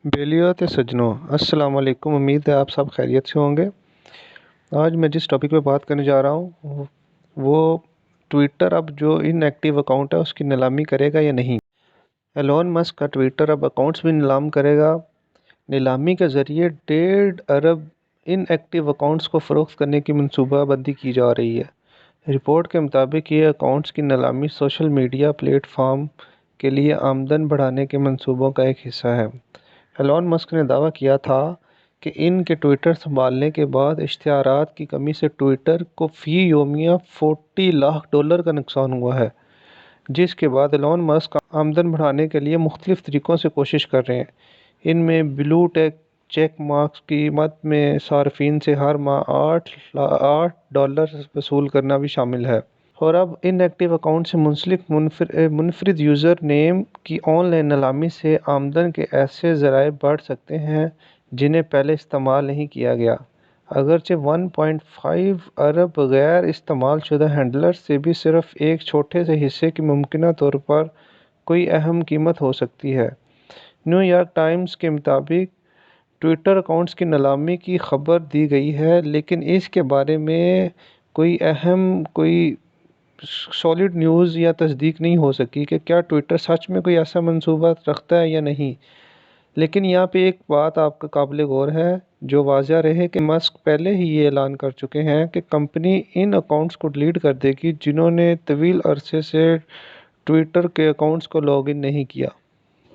बेलियो ते सज्जनों, अस्सलाम वालेकुम। उम्मीद है आप सब खैरियत से होंगे। आज मैं जिस टॉपिक पे बात करने जा रहा हूँ वो ट्विटर अब जो इनएक्टिव अकाउंट है उसकी नीलामी करेगा या नहीं। एलोन मस्क का ट्विटर अब अकाउंट्स भी नीलाम करेगा। नीलामी के ज़रिए 1.5 अरब इनएक्टिव अकाउंट्स को फ़रोख्त करने की मनसूबाबंदी की जा रही है। रिपोर्ट के मुताबिक ये अकाउंट्स की नीलामी सोशल मीडिया प्लेटफॉर्म के लिए आमदन बढ़ाने के मंसूबों का एक हिस्सा है। एलोन मस्क ने दावा किया था कि इनके ट्विटर संभालने के बाद इश्तिहारात की कमी से ट्विटर को फ़ी योमिया $40 लाख का नुकसान हुआ है, जिसके बाद एलोन मस्क आमदन बढ़ाने के लिए मुख्तलिफ तरीक़ों से कोशिश कर रहे हैं। इनमें ब्लू टेक चेक मार्क्स की मद में सार्फिन से हर माह $8 वसूल करना भी शामिल है। और अब इनएक्टिव अकाउंट से मुंसलिक मुनफरिद यूज़र नेम की ऑनलाइन नीलामी से आमदन के ऐसे ज़राए बढ़ सकते हैं जिन्हें पहले इस्तेमाल नहीं किया गया। अगरचे 1.5 अरब गैर इस्तेमाल शुदा हैंडलर्स से भी सिर्फ एक छोटे से हिस्से की मुमकिन तौर पर कोई अहम कीमत हो सकती है। न्यूयॉर्क टाइम्स के मुताबिक ट्विटर अकाउंट्स की नीलामी की खबर दी गई है, लेकिन इसके बारे में कोई सॉलिड न्यूज़ या तस्दीक नहीं हो सकी कि क्या ट्विटर सच में कोई ऐसा मंसूबा रखता है या नहीं। लेकिन यहाँ पे एक बात आपका काबिल गौर है जो वाज़ह रहे कि मस्क पहले ही ये ऐलान कर चुके हैं कि कंपनी इन अकाउंट्स को डिलीट कर देगी जिन्होंने तवील अरसे से ट्विटर के अकाउंट्स को लॉगिन नहीं किया।